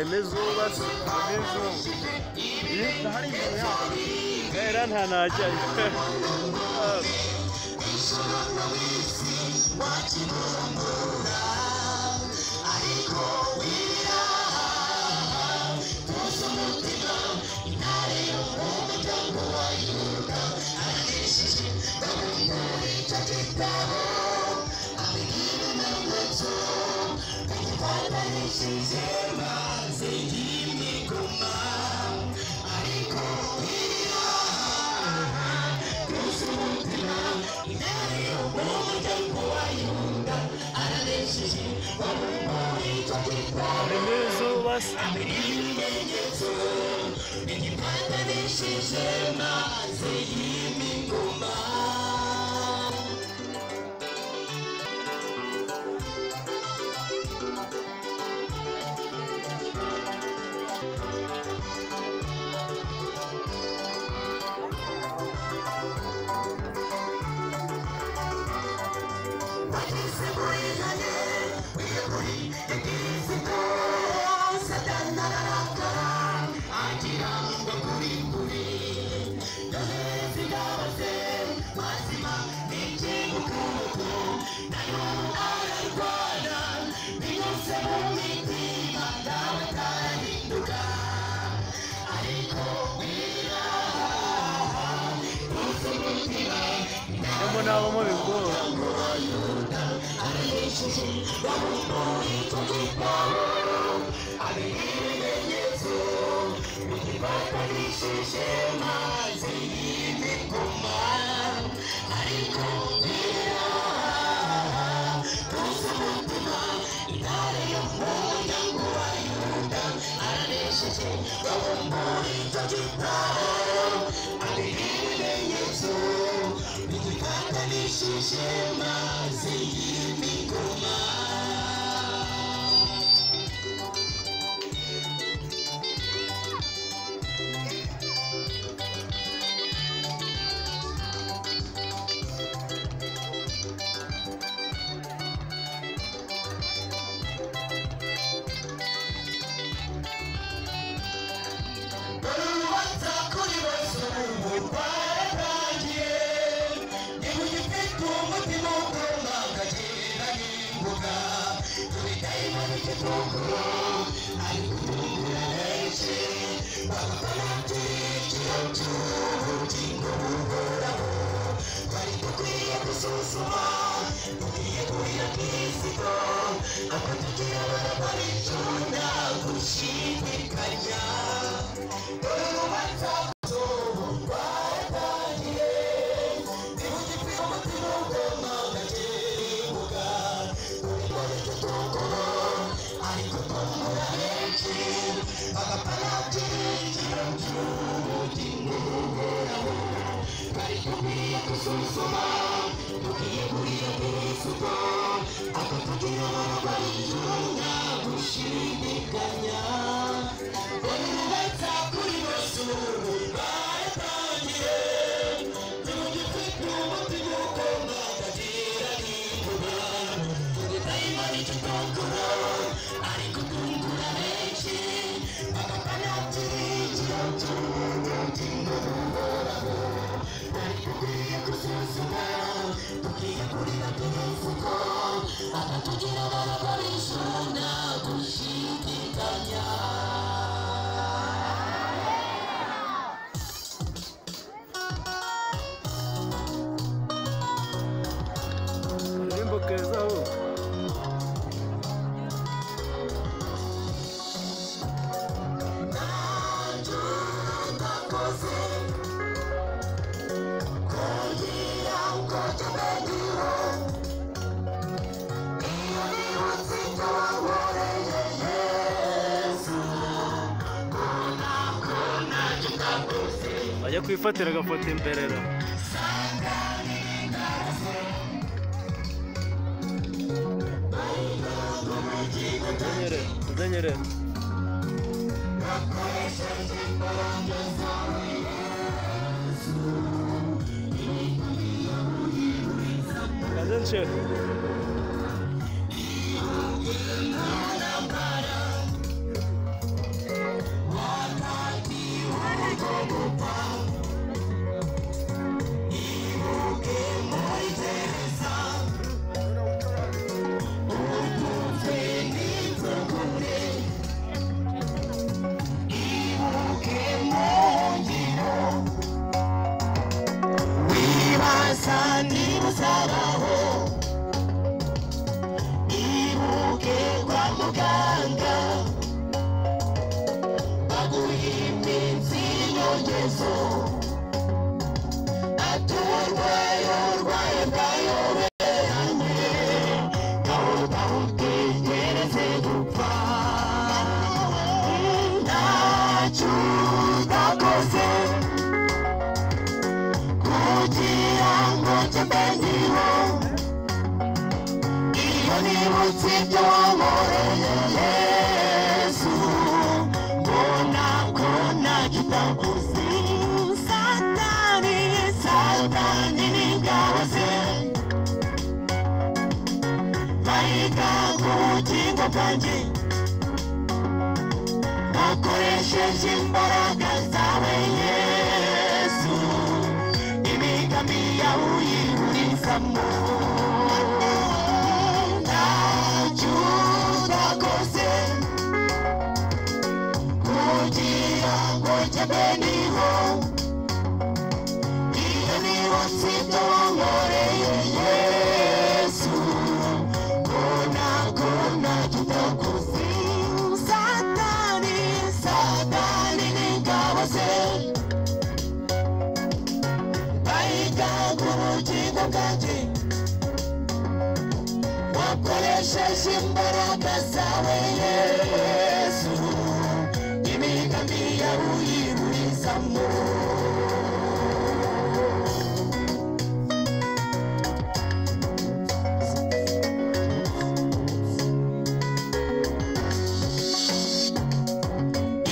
izuba se hari imbere yaho era nta najyayo ajya kwifatira agafoto imberera Danyere Kadınçı tutakuzi. Satani, Satani n'ingabo ze bahiga ku bugingo bwanjye, bakoresheje imbaraga zawe Yesu, imigambi yawe uyiburizamo. Ntacyo utakoze kugira ngo njye ndiho, iyo niho sibyo wankoreye Yesu, kona ntacyo utakoze. Satani, Satani n'ingabo ze bahiga ku bugingo bwanjye, wakoresheje imbaraga zawe Yesu, imigambi yawe uyiburizamo.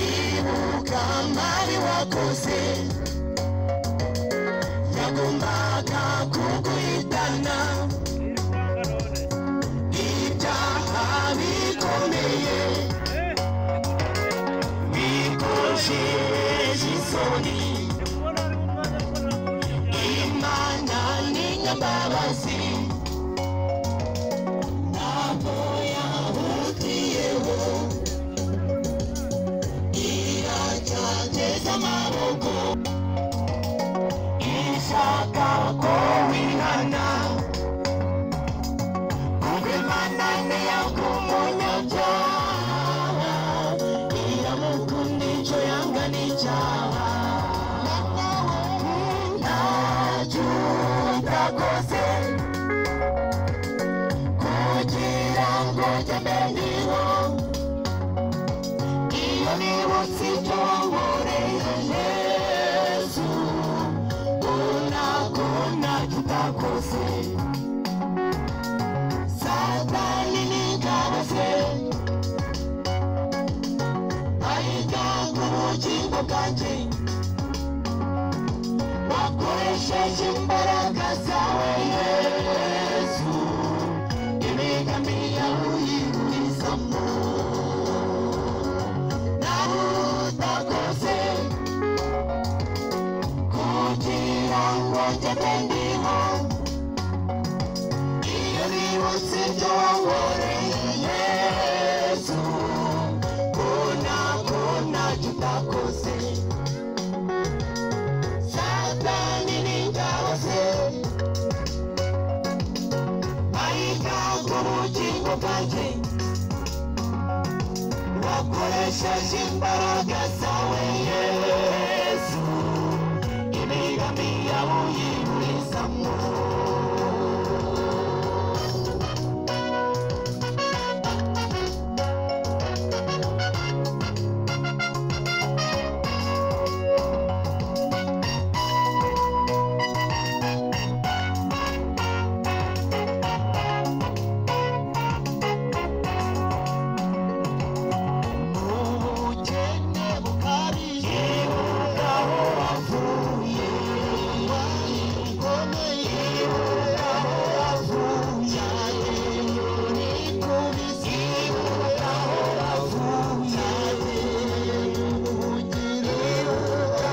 Ibuka amabi wakoze yagombaga kuguhitana, ibyaha bikomeye bikojeje isoni. Imana ni nyambabazi, ntabwo yahutiyeho, iracyateza amaboko, ishaka ko wihana, kuko Imana ntiyanga umunyabyaha, iramukunda icyo yanga n'icyaha. Ntacyo utakoze kugira ngo njye ndiho, iyo nibutse ibyo wankoreye Yesu, ntacyo utakoze. Satani n'ingabo ze bahiga ku bugingo bwanjye, wakoresheje imbaraga zawe Yesu, imigambi yawe uyiburizamo. Ntacyo utakoze kugira ngo njye ndiho, iyo nibutse ibyo wankoreye Yesu, ntacyo utakoze. Satani n'ingabo ze bahiga ku bugingo bwanjye, wakoresheje imbaraga zawe Yesu, imigambi yawe uyiburizamo. Ubukene bukabije aho wavuye, ikomeye aho wavuye, nikubise aho wavuye, ugire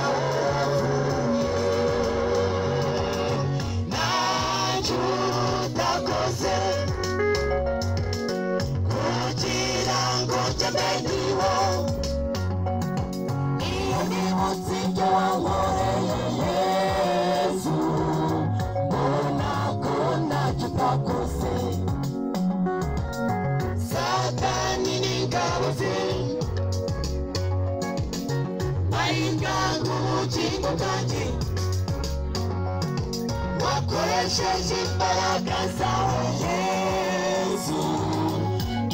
aho wavuye. Ntacyo utakoze kugira ngo njye ndiho, iyo nibutse ibyo wankoreye Yesu, ntacyo utakoze. Satani n'ingabo ze bahiga ku bugingo bwanjye, wakoresheje imbaraga zawe Yesu,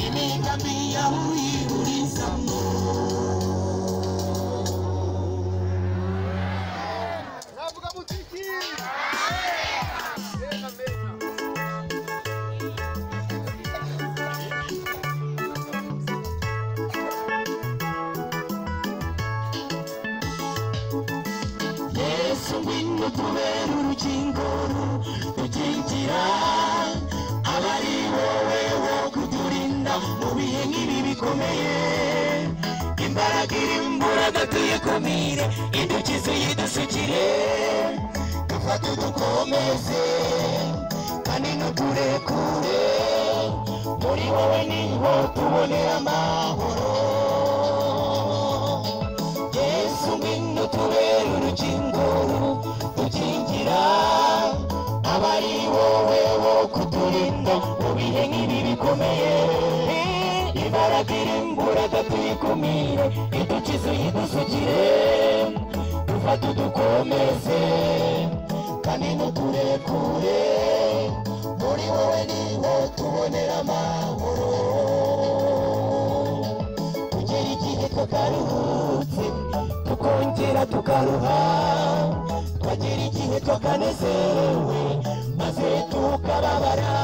imigambi yawe uyiburizamo. Navuga muziki. Yesu ngwino tubere urukingo rukingira abari wowe wo kuturinda mu bihe nk'ibi bikomeye imbaraga irimburaga tuyikumire idukize yidusukire dufate dukomeze kandi ntuturekure muri wowe niho tubonera amahoro Yesu ngwino tubere urukingo rukingira abari wowe wo kuturinda mu bihe nk'ibi bikomeye imbaraga irimburaga tuyikumire idukize yidusukire dufate dukomeze kandi ntuturekure muri wowe niho tubonera amahoro kugera igihe twakaruhutse tukongera tukaruha twagera igihe twakanezerewe maze tukababara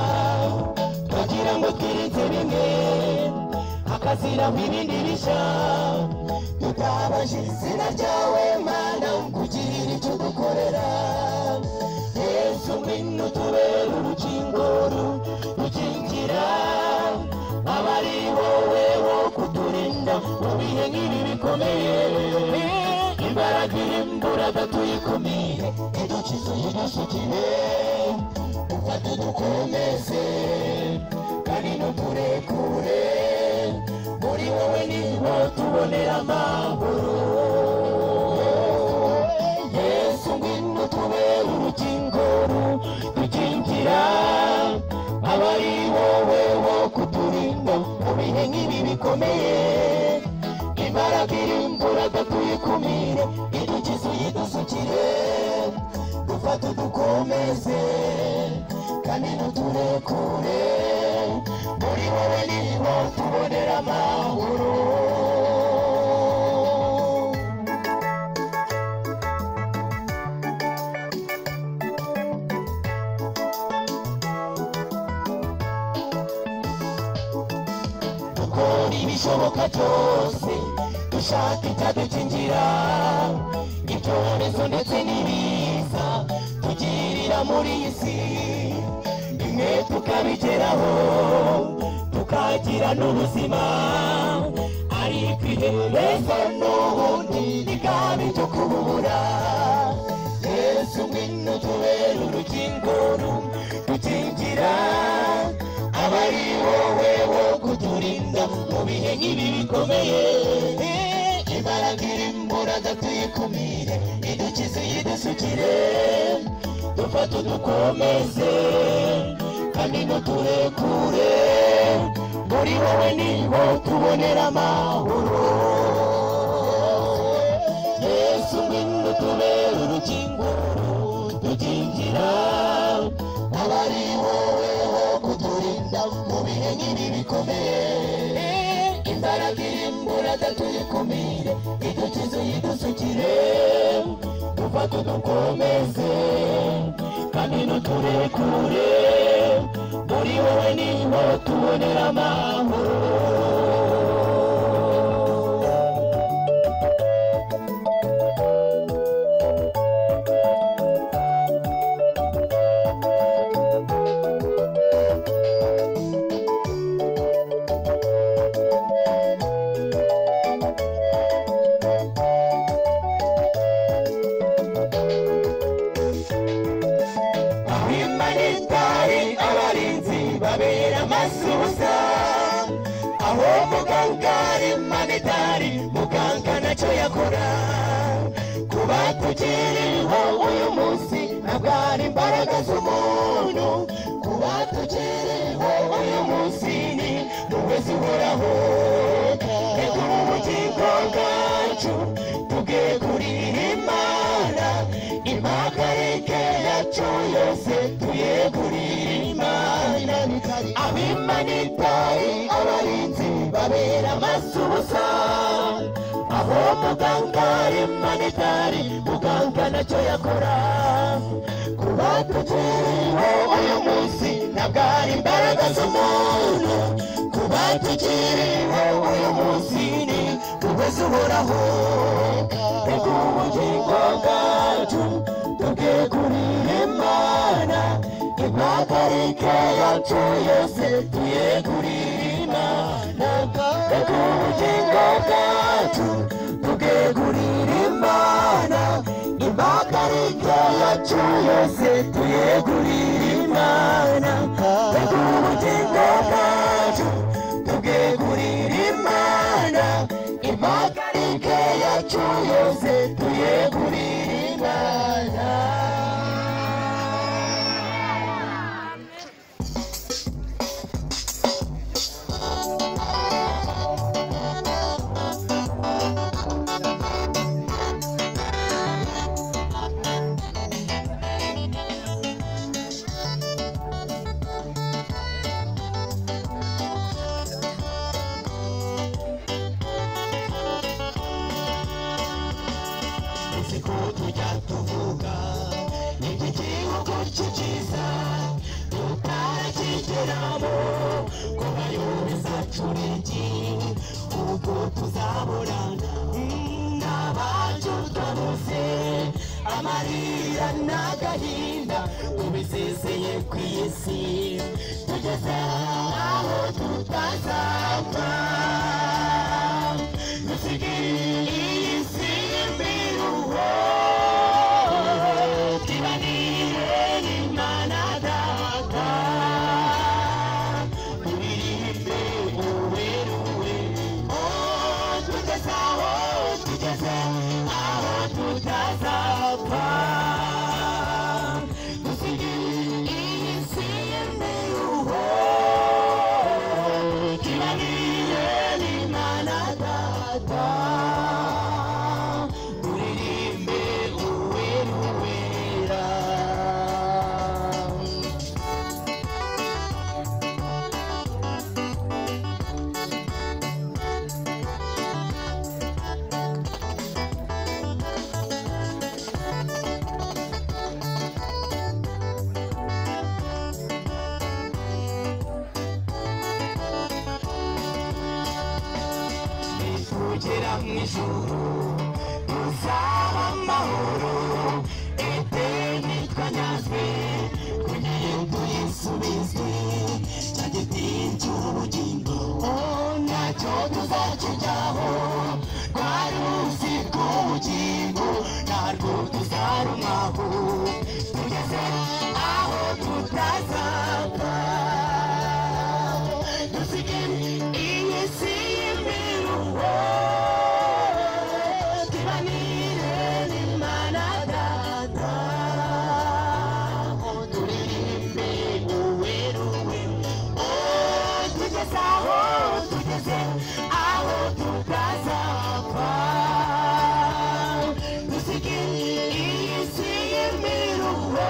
twagira ngo twirinze bimwe hakaziraho ibindi bishya tutabaje izina ryawe mana kugirira icyo dukorera Yesu ngwino tubere urukingo rukingira abari wowe wo kuturinda mu bihe nk'ibi bikomeye imbaraga irimburaga tuyikumire idukize yidusukire dufate dukomeze kandi ntuturekure muri wowe niho tubonera amahoro Yesu ngwino tubere urukingo rukingira abari wowe wo kuturinda mu bihe nk'ibi bikomeye imbaraga irimburaga tuyikumire idukize yidusukire dufate dukomeze kandi ntuturekure muri wowe niho tubonera amahoro dukora ibishoboka byose dushaka icyadukingira ibyorezo ndetse n'ibiza tugirira muri iyi si bimwe tukabigeraho tukagira n'ubuzima ariko iherezo n'ubundi rikaba icyo kububura Yesu ngwino tubere urukingo rukingira abari wowe wo kuturinda mu bihe nk'ibi bikomeye imbaraga irimburaga tuyikumire idukize yidusukire dufate dukomeze kandi ntuturekure muri wowe niho tubonera amahoro Yesu ngwino tubere urukingo rukingira abari wowe wo kuturinda mu bihe nk'ibi bikomeye imbaraga irimburaga tuyikumire idukize yidusukire dufate dukomeze kandi ntuturekure muri wowe niho tubonera amahoro babera masusa aho muganga ari manetari muganga nacyo yakora kuba tukiriho uyu munsi ntabwo ari imbaraga z'umuntu kuba tukiriho uyu munsi ni wowe zihoraho reka ubugingo bwacu tuge kuri Imana impagarike yacu yose tuyegurire Imana abimanitari abarinzi babera amasusa aho muganga ari manetari muganga nacyo yakora kuba tukiriho uyu munsi ntabwo ari imbaraga z'umuntu kuba tukiriho uyu munsi ni wowe kugeza uhoraho reka ubugingo bwacu tubwegurire Imana impagarike yacu yose tuyegurire Imana reka ubugingo bwacu tubwegurire Imana impagarike yacu yose tuyegurire Imana reka ubugingo bwacu tubwegurire Imana impagarike yacu yose tuyegurire Imana. Amarira n'agahinda tubiseseye ku isi tugeze aho tutazapfa dusige iyi si y'imiruho tubanire n'Imana Data turirimbe uweruwe tugeze aho tutazapfa dusige iyi si y'imiruho tubanire n'Imana Data turirimbe uweruwera. Tugera mu ijuru tuzaba amahoro eteni twanyazwe tugiye tuyisubizwe cya giti cy'ubugingo ntacyo tuzakijyaho rwa ruzi rw'ubugingo ntarwo tuzarumwaho tugeze aho tutazapfa dusige iyi si y'imiruho tubanire n'Imana Data turirimbe uweruwe tugeze aho tutazapfa dusige iyi si y'imiruho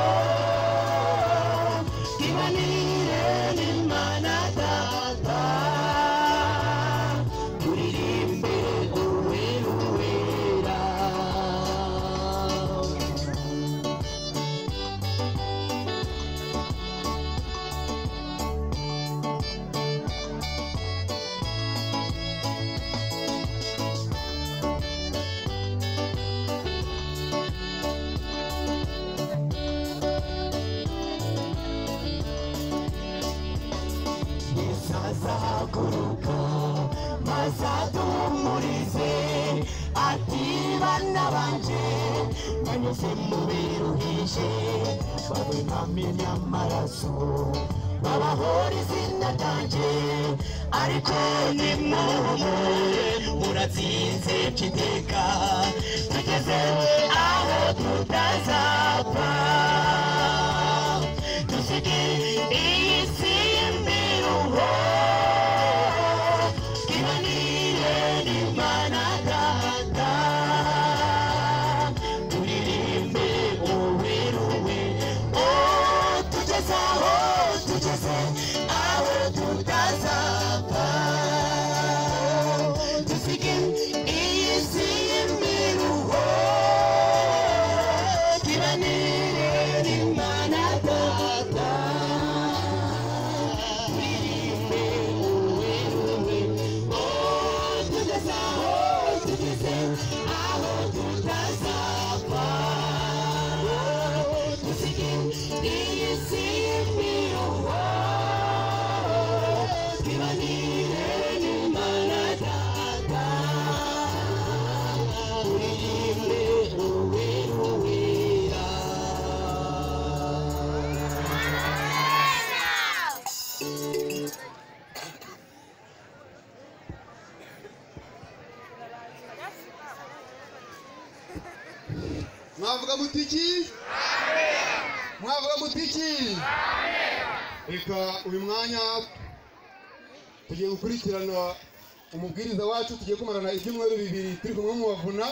tubanire n'Imana Data turirimbe uweruwera. Azahaguruka maze aduhumurize ati bana banje banyuze mu biruhije babinamenya amaraso babahora izina ryanjye ariko nimuhumure muratsinze by'iteka tugeze aho tutazapfa dusige iyi si y'imiruho tubanire n'Imana Data turirimbe uweruwe tugeze aho tutazapfa dusige iyi si y'imiruho tubanire n'Imana aho tutazapfa dusige iyi si y'imiruho twibanire n'Imana Data turirimbe uwera mwavuga mutiki mwavuga mutiki reka uyu mwanya tugiye gukurikirana umubwiriza wacu tugiye kumarana ibyumweru 2 turi kumwe mu bavuna